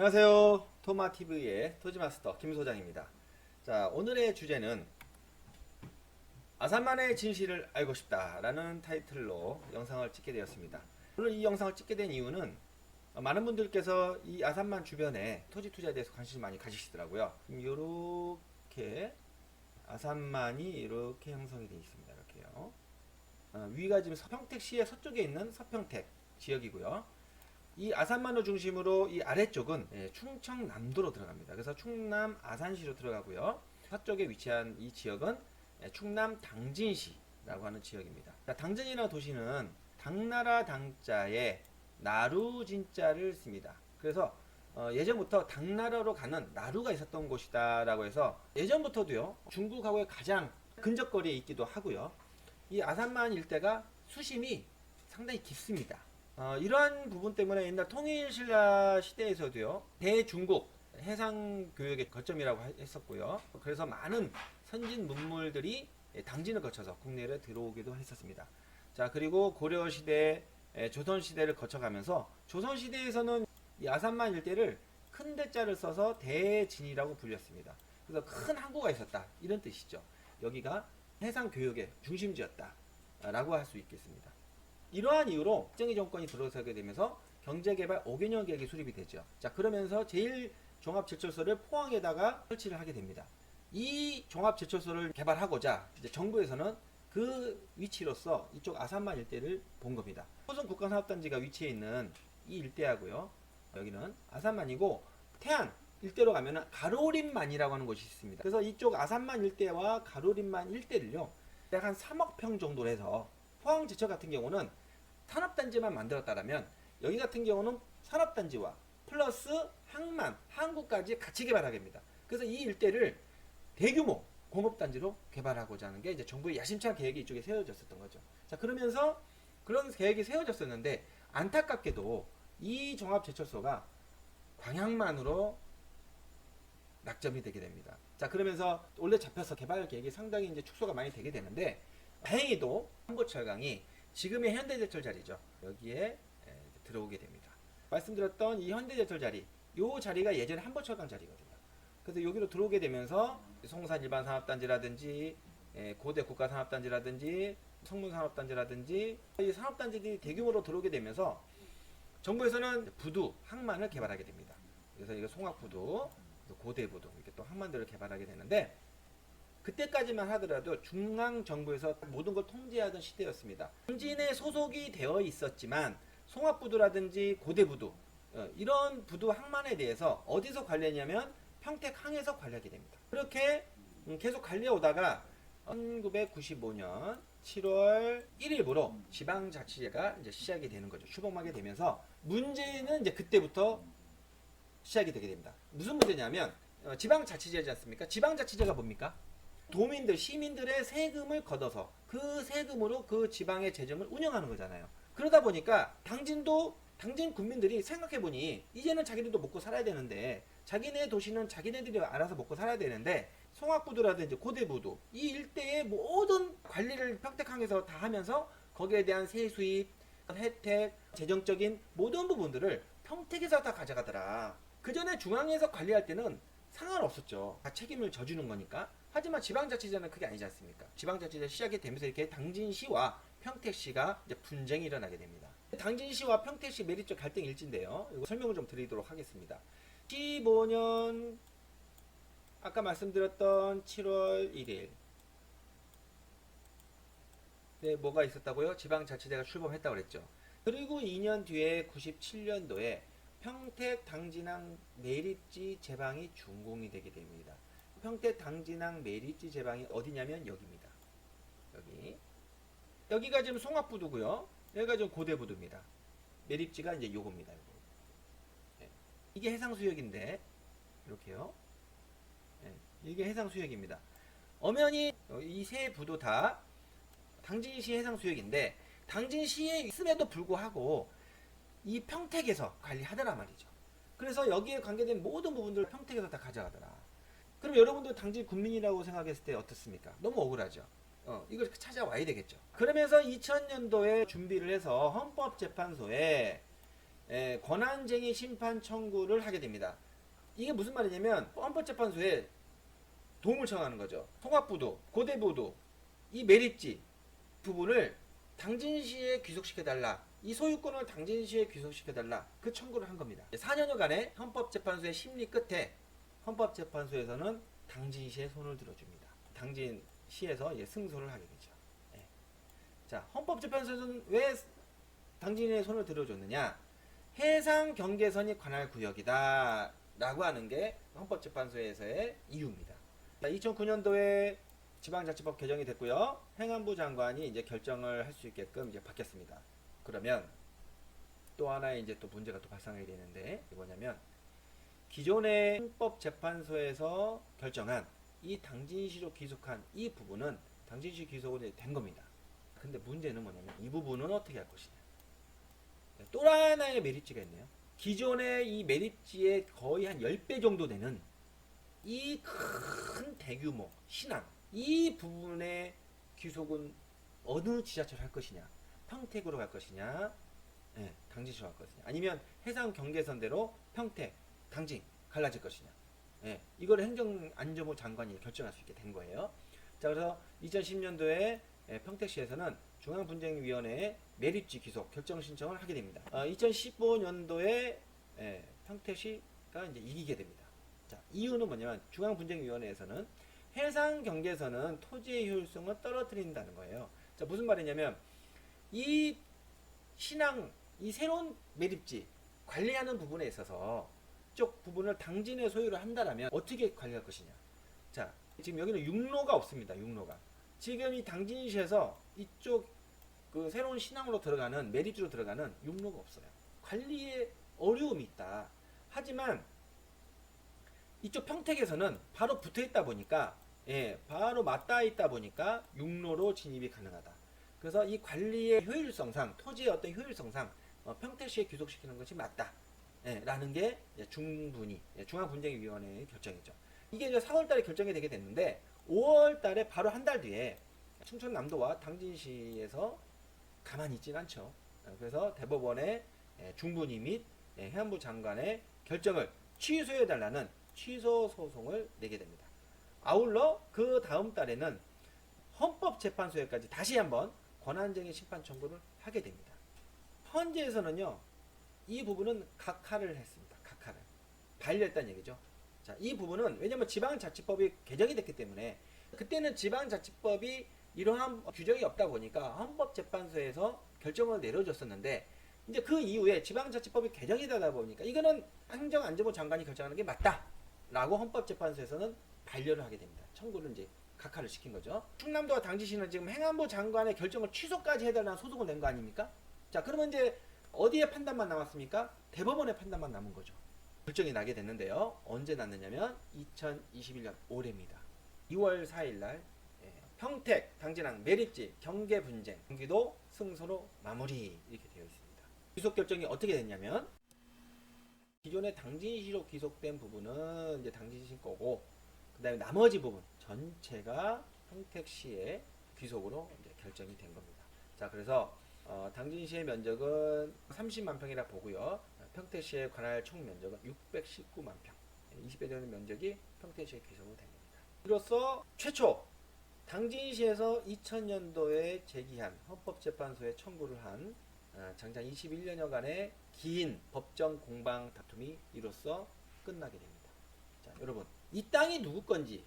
안녕하세요. 토마TV의 토지마스터 김소장입니다. 자, 오늘의 주제는 아산만의 진실을 알고 싶다라는 타이틀로 영상을 찍게 되었습니다. 물론 이 영상을 찍게 된 이유는 많은 분들께서 이 아산만 주변에 토지 투자에 대해서 관심을 많이 가지시더라고요. 이렇게 아산만이 이렇게 형성이 되어 있습니다. 이렇게요. 위가 지금 서평택시의 서쪽에 있는 서평택 지역이고요. 이 아산만을 중심으로 이 아래쪽은 충청남도로 들어갑니다. 그래서 충남 아산시로 들어가고요. 서쪽에 위치한 이 지역은 충남 당진시라고 하는 지역입니다. 당진이라는 도시는 당나라 당자에 나루진자를 씁니다. 그래서 예전부터 당나라로 가는 나루가 있었던 곳이다 라고 해서 예전부터도요, 중국하고의 가장 근접거리에 있기도 하고요. 이 아산만 일대가 수심이 상당히 깊습니다. 이러한 부분 때문에 옛날 통일신라 시대에서도요, 대중국 해상교역의 거점이라고 했었고요. 그래서 많은 선진 문물들이 당진을 거쳐서 국내에 들어오기도 했었습니다. 자, 그리고 고려시대, 조선시대를 거쳐가면서 조선시대에서는 이 아산만 일대를 큰 대자를 써서 대진이라고 불렸습니다. 그래서 큰 항구가 있었다, 이런 뜻이죠. 여기가 해상교역의 중심지였다 라고 할 수 있겠습니다. 이러한 이유로 박정희 정권이 들어서게 되면서 경제개발 5개년 계획이 수립이 되죠. 자, 그러면서 제1종합제철소를 포항에다가 설치를 하게 됩니다. 이 종합제철소를 개발하고자 이제 정부에서는 그 위치로서 이쪽 아산만 일대를 본 겁니다. 호선 국가산업단지가 위치해 있는 이 일대하고요, 여기는 아산만이고, 태안 일대로 가면은 가로림만이라고 하는 곳이 있습니다. 그래서 이쪽 아산만 일대와 가로림만 일대를요, 약 한 3억 평 정도로 해서, 포항제철 같은 경우는 산업단지만 만들었다면 여기 같은 경우는 산업단지와 플러스 항만, 항구까지 같이 개발하게 됩니다. 그래서 이 일대를 대규모 공업단지로 개발하고자 하는 게 이제 정부의 야심찬 계획이 이쪽에 세워졌었던 거죠. 자, 그러면서 그런 계획이 세워졌었는데, 안타깝게도 이 종합제철소가 광양만으로 낙점이 되게 됩니다. 자, 그러면서 원래 잡혀서 개발 계획이 상당히 이제 축소가 많이 되게 되는데, 다행히도 한보철강이 지금의 현대제철 자리죠, 여기에 들어오게 됩니다. 말씀드렸던 이 현대제철 자리, 이 자리가 예전에 한보철강 자리거든요. 그래서 여기로 들어오게 되면서 송산 일반산업단지라든지 고대 국가산업단지라든지 성문산업단지라든지 이 산업단지들이 대규모로 들어오게 되면서 정부에서는 부두, 항만을 개발하게 됩니다. 그래서 이거 송악부두, 고대부두, 이렇게 또 항만들을 개발하게 되는데, 그때까지만 하더라도 중앙정부에서 모든 걸 통제하던 시대였습니다. 당진에 소속이 되어 있었지만 송악부두라든지 고대부두, 이런 부두 항만에 대해서 어디서 관리했냐면 평택항에서 관리하게 됩니다. 그렇게 계속 관리해오다가 1995년 7월 1일부로 지방자치제가 이제 시작이 되는 거죠. 출범하게 되면서 문제는 이제 그때부터 시작이 되게 됩니다. 무슨 문제냐면 지방자치제지 않습니까? 지방자치제가 뭡니까? 도민들, 시민들의 세금을 걷어서 그 세금으로 그 지방의 재정을 운영하는 거잖아요. 그러다 보니까 당진 국민들이 생각해보니 이제는 자기들도 먹고 살아야 되는데, 자기네 도시는 자기네들이 알아서 먹고 살아야 되는데, 송악부두라든지 고대부두 이 일대의 모든 관리를 평택항에서 다 하면서 거기에 대한 세수입, 혜택, 재정적인 모든 부분들을 평택에서 다 가져가더라. 그 전에 중앙에서 관리할 때는 상관없었죠. 다 책임을 져주는 거니까. 하지만 지방자치제는 그게 아니지 않습니까? 지방자치제 시작이 되면서 이렇게 당진시와 평택시가 이제 분쟁이 일어나게 됩니다. 당진시와 평택시 매립적 갈등 일지인데요, 이거 설명을 좀 드리도록 하겠습니다. 15년 아까 말씀드렸던 7월 1일 네, 뭐가 있었다고요? 지방자치제가 출범했다고 그랬죠. 그리고 2년 뒤에 97년도에 평택 당진항 매립지 제방이 준공이 되게 됩니다. 평택 당진항 매립지 제방이 어디냐면 여기입니다. 여기가 지금 송악부두고요, 여기가 지금 고대부두입니다. 매립지가 이제 요겁니다. 요거. 네. 이게 해상수역인데 이렇게요. 네. 이게 해상수역입니다. 엄연히 이 세 부두 다 당진시 해상수역인데, 당진시에 있음에도 불구하고 이 평택에서 관리하더라 말이죠. 그래서 여기에 관계된 모든 부분들을 평택에서 다 가져가더라. 그럼 여러분들 당진 국민이라고 생각했을 때 어떻습니까? 너무 억울하죠. 이걸 찾아와야 되겠죠. 그러면서 2000년도에 준비를 해서 헌법재판소에 권한쟁의 심판 청구를 하게 됩니다. 이게 무슨 말이냐면 헌법재판소에 도움을 청하는 거죠. 통합부도, 고대부도 이 매립지 부분을 당진시에 귀속시켜달라. 이 소유권을 당진시에 귀속시켜달라. 그 청구를 한 겁니다. 4년여간의 헌법재판소의 심리 끝에 헌법재판소에서는 당진시에 손을 들어줍니다. 당진시에서 이제 승소를 하게 되죠. 네. 자, 헌법재판소에서는 왜 당진시에 손을 들어줬느냐? 해상 경계선이 관할 구역이다 라고 하는 게 헌법재판소에서의 이유입니다. 2009년도에 지방자치법 개정이 됐고요. 행안부 장관이 이제 결정을 할 수 있게끔 이제 바뀌었습니다. 그러면 또 하나의 이제 또 문제가 또 발생하게 되는데 뭐냐면 기존의 헌법재판소에서 결정한 이 당진시로 귀속한 이 부분은 당진시 귀속이 된 겁니다. 근데 문제는 뭐냐면 이 부분은 어떻게 할 것이냐. 또 하나의 매립지가 있네요. 기존의 이 매립지의 거의 한 10배 정도 되는 이 큰 대규모 신항 이 부분의 귀속은 어느 지자체로 할 것이냐, 평택으로 갈 것이냐, 당진시로 갈 것이냐, 아니면 해상 경계선대로 평택, 당진 갈라질 것이냐. 이걸 행정안전부 장관이 결정할 수 있게 된 거예요. 자, 그래서 2010년도에 평택시에서는 중앙분쟁위원회에 매립지 귀속 결정 신청을 하게 됩니다. 2015년도에 평택시가 이제 이기게 됩니다. 자, 이유는 뭐냐면 중앙분쟁위원회에서는 해상 경계선은 토지의 효율성을 떨어뜨린다는 거예요. 자, 무슨 말이냐면 이 신항, 이 새로운 매립지 관리하는 부분에 있어서 이쪽 부분을 당진의 소유를 한다라면 어떻게 관리할 것이냐. 자, 지금 여기는 육로가 없습니다. 육로가. 지금 이 당진시에서 이쪽 그 새로운 신항으로 들어가는 매립지로 들어가는 육로가 없어요. 관리에 어려움이 있다. 하지만 이쪽 평택에서는 바로 붙어 있다 보니까 바로 맞닿아 있다 보니까 육로로 진입이 가능하다. 그래서 이 관리의 효율성상, 토지의 어떤 효율성상 평택시에 귀속시키는 것이 맞다. 라는 게 충분히 중앙분쟁위원회의 결정이죠. 이게 이제 4월달에 결정이 되게 됐는데 5월달에 바로 한 달 뒤에 충청남도와 당진시에서 가만히 있진 않죠. 그래서 대법원의 중분위 및 해안부 장관의 결정을 취소해달라는 취소 소송을 내게 됩니다. 아울러 그 다음 달에는 헌법재판소에까지 다시 한번 권한쟁의 심판 청구를 하게 됩니다. 헌재에서는요, 이 부분은 각하를 했습니다. 각하를. 반려했다는 얘기죠. 자, 이 부분은 왜냐면 지방자치법이 개정이 됐기 때문에 그때는 지방자치법이 이러한 규정이 없다 보니까 헌법재판소에서 결정을 내려줬었는데 이제 그 이후에 지방자치법이 개정이 되다 보니까 이거는 행정안전부 장관이 결정하는 게 맞다 라고 헌법재판소에서는 반려를 하게 됩니다. 청구를 이제 각하를 시킨 거죠. 충남도와 당진시는 지금 행안부 장관의 결정을 취소까지 해달라는 소송을 낸 거 아닙니까? 자, 그러면 이제 어디에 판단만 남았습니까? 대법원의 판단만 남은 거죠. 결정이 나게 됐는데요. 언제 났느냐면 2021년 올해입니다. 2월 4일 날 평택, 당진항, 매립지, 경계 분쟁, 경기도 승소로 마무리 이렇게 되어 있습니다. 귀속 결정이 어떻게 됐냐면 기존의 당진시로 귀속된 부분은 이제 당진시 거고 그 다음에 나머지 부분 전체가 평택시의 귀속으로 이제 결정이 된 겁니다. 자, 그래서 당진시의 면적은 30만 평이라 보고요. 평택시의 관할 총 면적은 619만 평. 20배 되는 면적이 평택시에 귀속이 됩니다. 이로써 최초 당진시에서 2000년도에 제기한 헌법재판소에 청구를 한 장장 21년여간의 긴 법정 공방 다툼이 이로써 끝나게 됩니다. 자, 여러분, 이 땅이 누구 건지,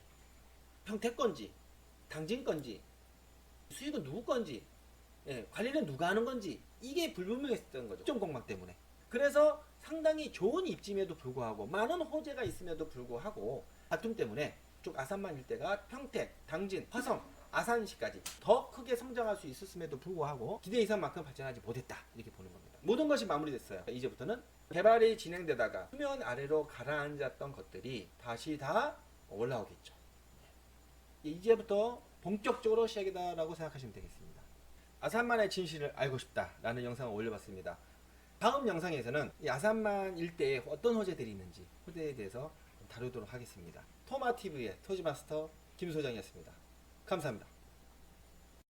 평택 건지, 당진 건지, 수익은 누구 건지, 관리는 누가 하는 건지 이게 불분명했던 거죠. 법정 공방 때문에. 그래서 상당히 좋은 입지임에도 불구하고 많은 호재가 있음에도 불구하고 다툼 때문에 쪽 아산만 일대가 평택, 당진, 화성, 아산시까지 더 크게 성장할 수 있었음에도 불구하고 기대 이상만큼 발전하지 못했다 이렇게 보는 겁니다. 모든 것이 마무리됐어요. 이제부터는 개발이 진행되다가 수면 아래로 가라앉았던 것들이 다시 다 올라오겠죠. 이제부터 본격적으로 시작이다라고 생각하시면 되겠습니다. 아산만의 진실을 알고 싶다라는 영상을 올려봤습니다. 다음 영상에서는 이 아산만 일대에 어떤 호재들이 있는지 호재에 대해서 다루도록 하겠습니다. 토마TV의 토지마스터 김소장이었습니다. 감사합니다.